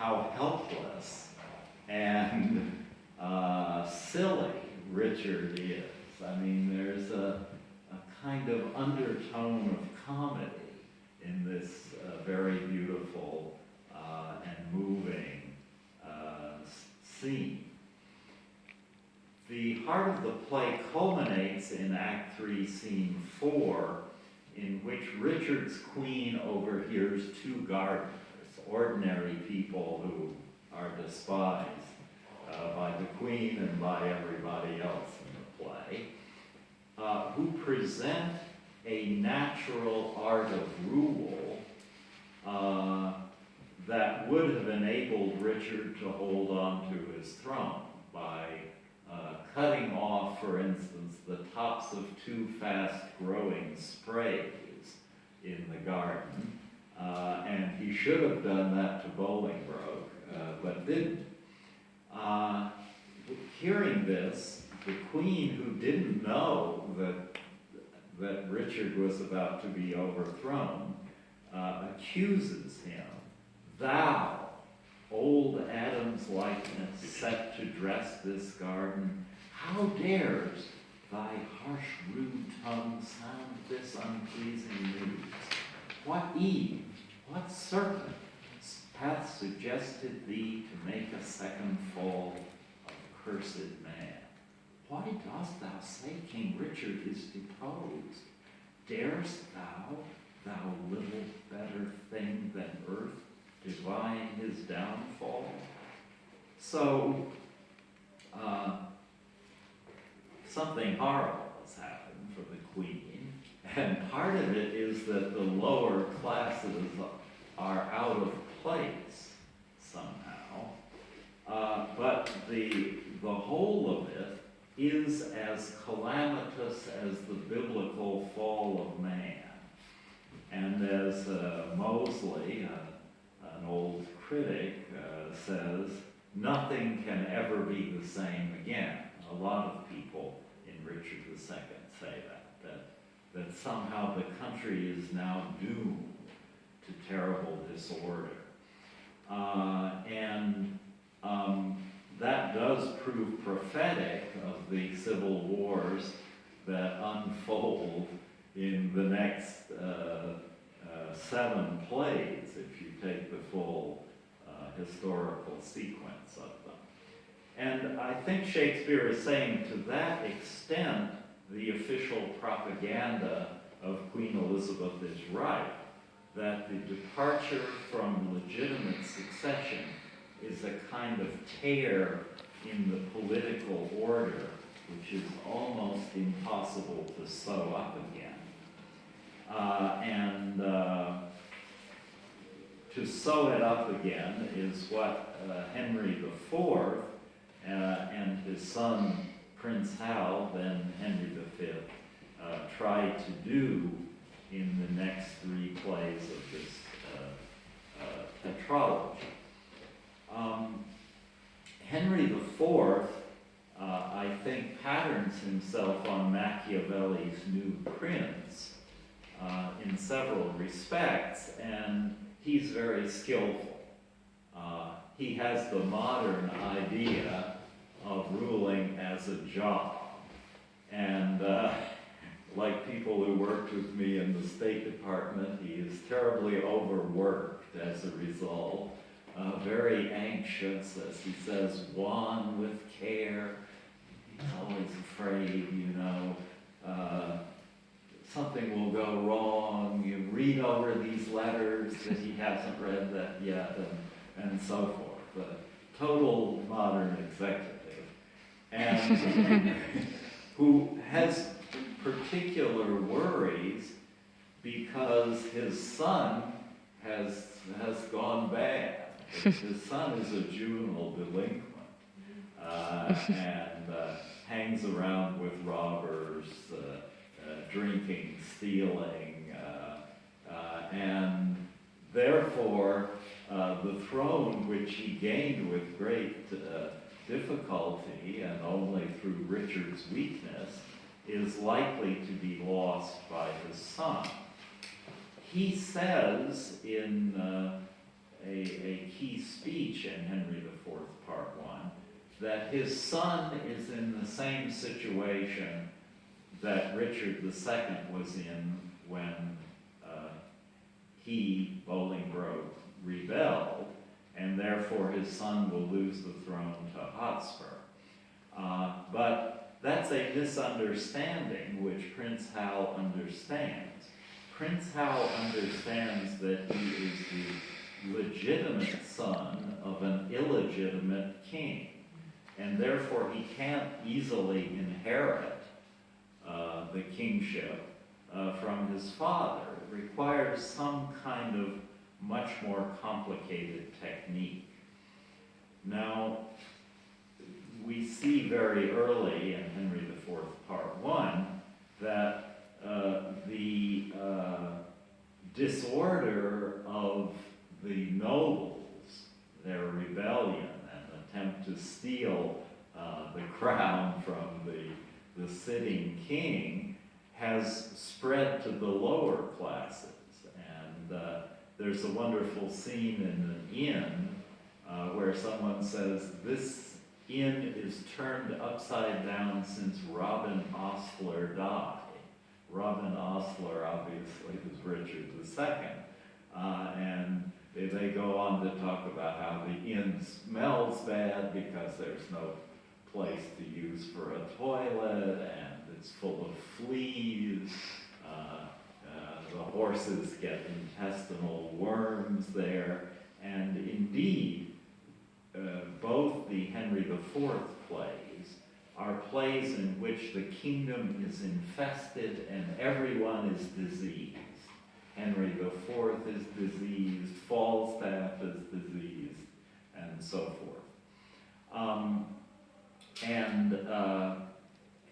how helpless and silly Richard is. I mean, there's a kind of undertone of comedy in this very beautiful and moving scene. The heart of the play culminates in Act 3, Scene 4, in which Richard's queen overhears two gardeners, ordinary people who are despised by the queen and by everybody else in the play, who present a natural art of rule that would have enabled Richard to hold on to his throne by cutting off, for instance, the tops of two fast-growing sprays in the garden. And he should have done that to Bolingbroke, but didn't. Hearing this, the queen, who didn't know that Richard was about to be overthrown, accuses him, "Thou, old Adam's likeness, set to dress this garden, how dares thy harsh, rude tongue sound this unpleasing news? What Eve, what serpent hath suggested thee to make a second fall of cursed man? Why dost thou say King Richard is deposed? Darest thou, thou little better thing than earth, divine his downfall?" So, something horrible has happened for the queen, and part of it is that the lower classes are out of place somehow, but the whole of it is as calamitous as the biblical fall of man. And as Mosley, an old critic, says, nothing can ever be the same again. A lot of people in Richard II say that somehow the country is now doomed to terrible disorder. That does prove prophetic of the civil wars that unfold in the next 7 plays, if you take the full historical sequence of them. And I think Shakespeare is saying, to that extent, the official propaganda of Queen Elizabeth is right, that the departure from legitimate succession is a kind of tear in the political order, which is almost impossible to sew up again. To sew it up again is what Henry IV and his son Prince Hal, then Henry V, tried to do in the next 3 plays of this tetralogy. Henry IV, I think, patterns himself on Machiavelli's New Prince in several respects, and he's very skillful. He has the modern idea of ruling as a job. And like people who worked with me in the State Department, he is terribly overworked as a result. Very anxious, as he says, wan with care. He's always afraid, something will go wrong. You read over these letters that he hasn't read that yet, and so forth. A total modern executive, and who has particular worries because his son has gone bad. His son is a juvenile delinquent and hangs around with robbers, drinking, stealing, and therefore the throne, which he gained with great difficulty and only through Richard's weakness, is likely to be lost by his son. He says in a key speech in Henry IV, Part 1, that his son is in the same situation that Richard II was in when he, Bolingbroke, rebelled, and therefore his son will lose the throne to Hotspur. But that's a misunderstanding which Prince Hal understands. Prince Hal understands that he is the legitimate son of an illegitimate king, and therefore he can't easily inherit the kingship from his father. It requires some kind of much more complicated technique. Now, we see very early in Henry IV, Part 1, that the disorder of the nobles, their rebellion and attempt to steal the crown from the sitting king, has spread to the lower classes. And there's a wonderful scene in an inn where someone says, "This inn is turned upside down since Robin Ostler died." Robin Ostler, obviously, was Richard II. And they go on to talk about how the inn smells bad because there's no place to use for a toilet, and it's full of fleas. The horses get intestinal worms there. And indeed, both the Henry IV plays are plays in which the kingdom is infested and everyone is diseased. Henry IV is diseased, Falstaff is diseased, and so forth.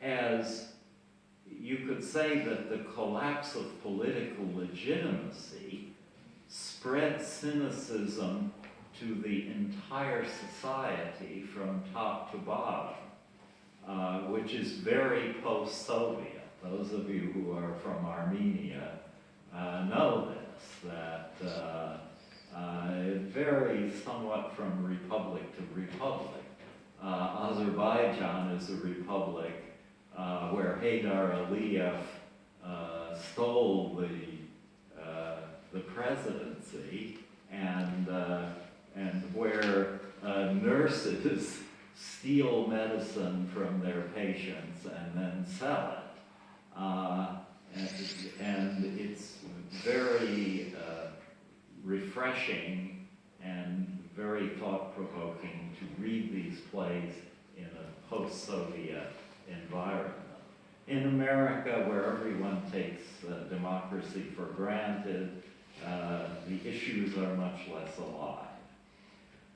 As you could say that the collapse of political legitimacy spread cynicism to the entire society from top to bottom, which is very post-Soviet. Those of you who are from Armenia know this, that it varies somewhat from republic to republic. Azerbaijan is a republic where Haydar Aliyev stole the presidency, and where nurses steal medicine from their patients and then sell it. And it's very refreshing and very thought-provoking to read these plays in a post-Soviet environment. In America, where everyone takes democracy for granted, the issues are much less alive.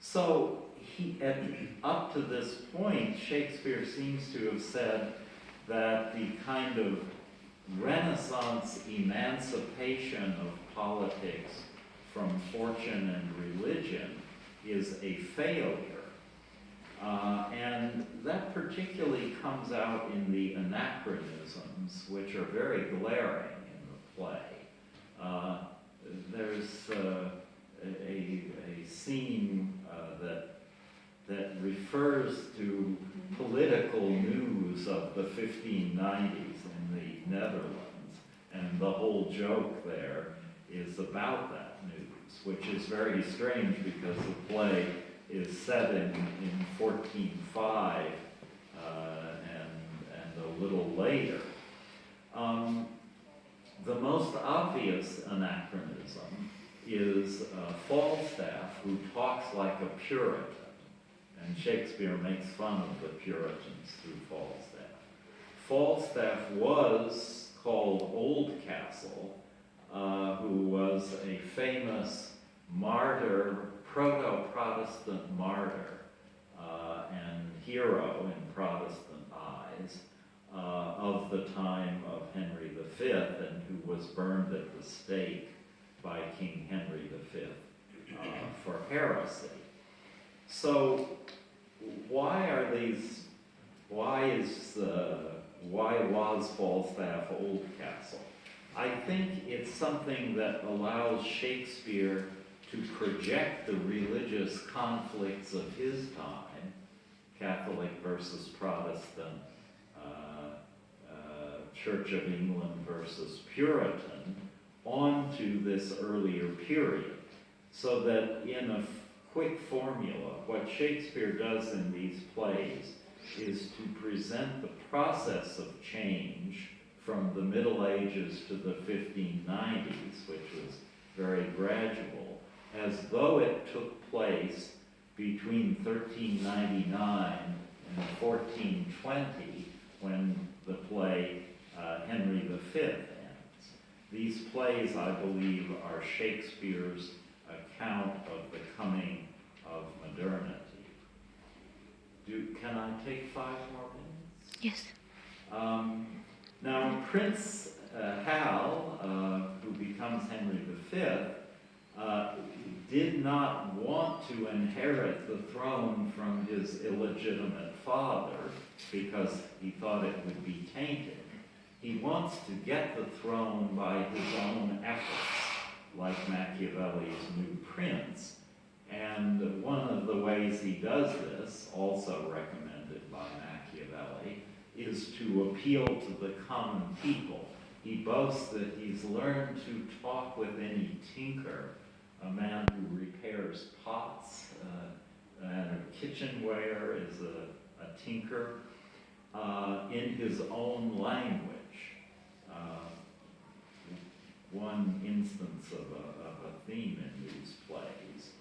So up to this point, Shakespeare seems to have said that the kind of Renaissance emancipation of politics from fortune and religion is a failure. And that particularly comes out in the anachronisms, which are very glaring in the play. There's a scene that refers to political news of the 1590s in the Netherlands, and the whole joke there is about that news, which is very strange because the play is set in 1405 and a little later. The most obvious anachronism is Falstaff, who talks like a Puritan, and Shakespeare makes fun of the Puritans through Falstaff. Falstaff was called Oldcastle, who was a famous martyr, proto-Protestant martyr, and hero in Protestant eyes of the time of Henry V, and who was burned at the stake by King Henry V for heresy. So why was Falstaff Oldcastle? I think it's something that allows Shakespeare to project the religious conflicts of his time, Catholic versus Protestant, Church of England versus Puritan, onto this earlier period. So that in a quick formula, what Shakespeare does in these plays is to present the process of change from the Middle Ages to the 1590s, which was very gradual, as though it took place between 1399 and 1420, when the play Henry V ends. These plays, I believe, are Shakespeare's account of the coming of modernity. Can I take 5 more minutes? Yes. Now, Prince Hal, who becomes Henry V, did not want to inherit the throne from his illegitimate father because he thought it would be tainted. He wants to get the throne by his own efforts, like Machiavelli's New Prince. And one of the ways he does this, also recommended by Machiavelli, is to appeal to the common people. He boasts that he's learned to talk with any tinker, a man who repairs pots and kitchenware is a tinker, in his own language. One instance of a theme in these plays.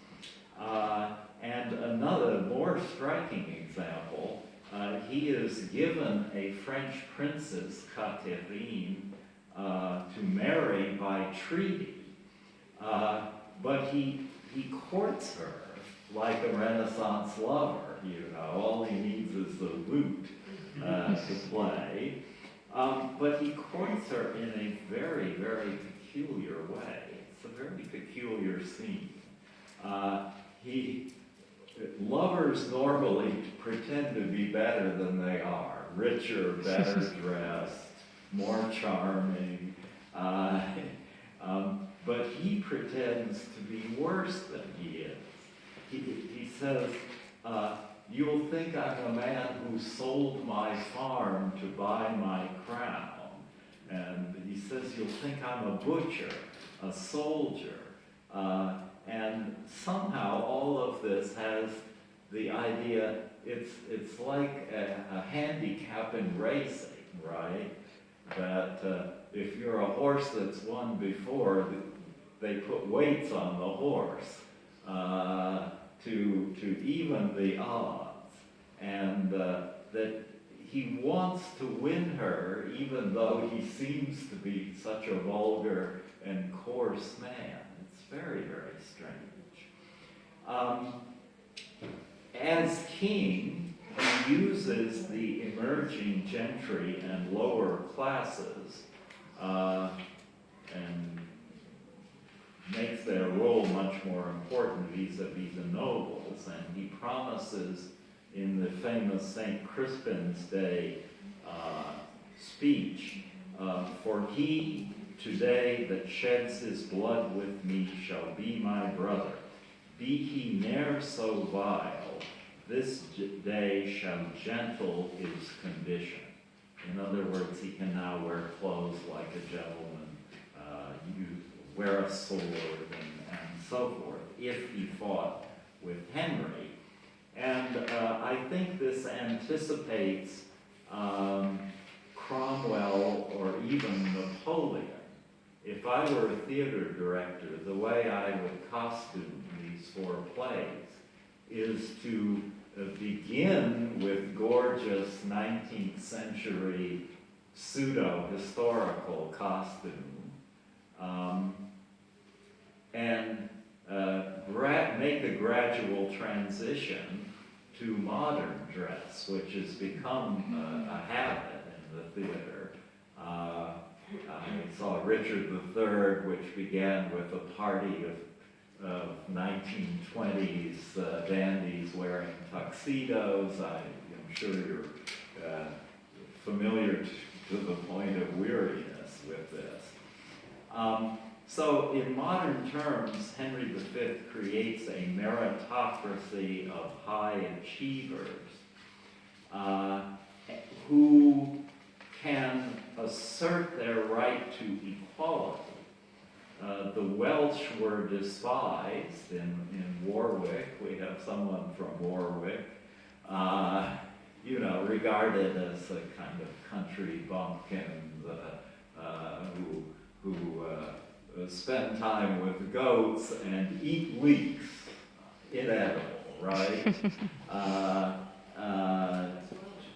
And another more striking example, he is given a French princess, Catherine, to marry by treaty, but he courts her like a Renaissance lover, all he needs is the lute to play. But he courts her in a very, very peculiar way. It's a very peculiar scene. Lovers normally pretend to be better than they are, richer, better dressed, more charming, but he pretends to be worse than he is. He says, you'll think I'm a man who sold my farm to buy my crown. And he says, you'll think I'm a butcher, a soldier. And somehow all of this has the idea, it's like a handicap in racing, right? That if you're a horse that's won before, they put weights on the horse to even the odds. And that he wants to win her even though he seems to be such a vulgar and coarse man. It's very, very strange. As king, he uses the emerging gentry and lower classes and makes their role much more important vis-a-vis the nobles. And he promises in the famous St. Crispin's Day speech, for he today that sheds his blood with me shall be my brother. Be he ne'er so vile, this day shall gentle his condition. In other words, he can now wear clothes like a gentleman, you wear a sword, and so forth, if he fought with Henry. And I think this anticipates Cromwell or even Napoleon. If I were a theater director, the way I would costume these 4 plays is to begin with gorgeous 19th century pseudo-historical costume, and make a gradual transition to modern dress, which has become a habit in the theater. I saw Richard III, which began with a party of 1920s dandies wearing tuxedos. I'm sure you're familiar to the point of weariness with this. So in modern terms, Henry V creates a meritocracy of high achievers who can assert their right to equality. The Welsh were despised in Warwick. We have someone from Warwick, regarded as a kind of country bumpkin who spend time with goats and eat leeks, inedible, right?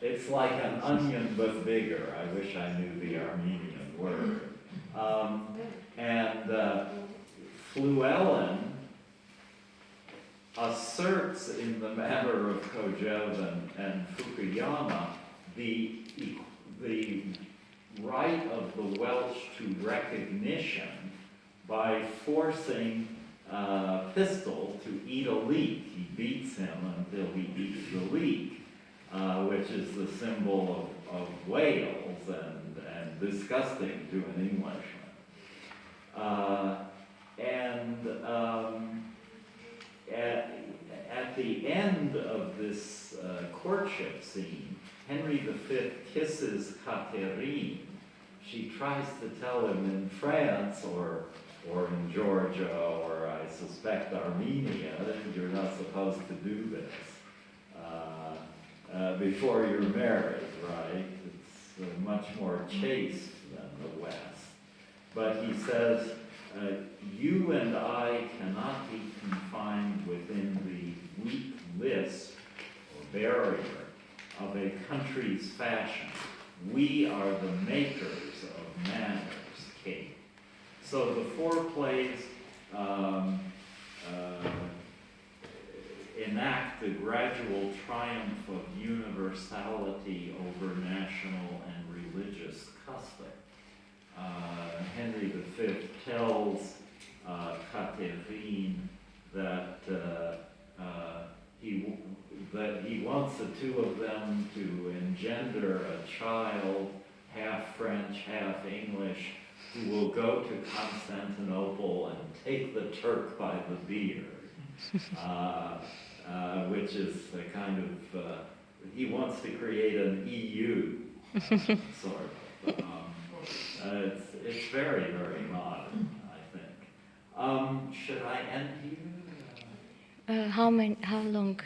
It's like an onion but bigger. I wish I knew the Armenian word. Fluellen asserts in the matter of Kojève and Fukuyama the right of the Welsh to recognition by forcing Pistol to eat a leek. He beats him until he eats the leek, which is the symbol of Wales and disgusting to an Englishman. At the end of this courtship scene, Henry V kisses Catherine. She tries to tell him in France or in Georgia or I suspect Armenia that you're not supposed to do this before you're married, right? It's much more chaste than the West. But he says, you and I cannot be confined within the weak lisp or barrier of a country's fashion. We are the makers of manners, Kate. So the four plays enact the gradual triumph of universality over national and religious custom. Henry V tells Catherine that he wants the two of them to engender a child, half French, half English, who will go to Constantinople and take the Turk by the beard, which is a kind of, he wants to create an EU, sort of. It's very, very modern, I think. Should I end here? How long?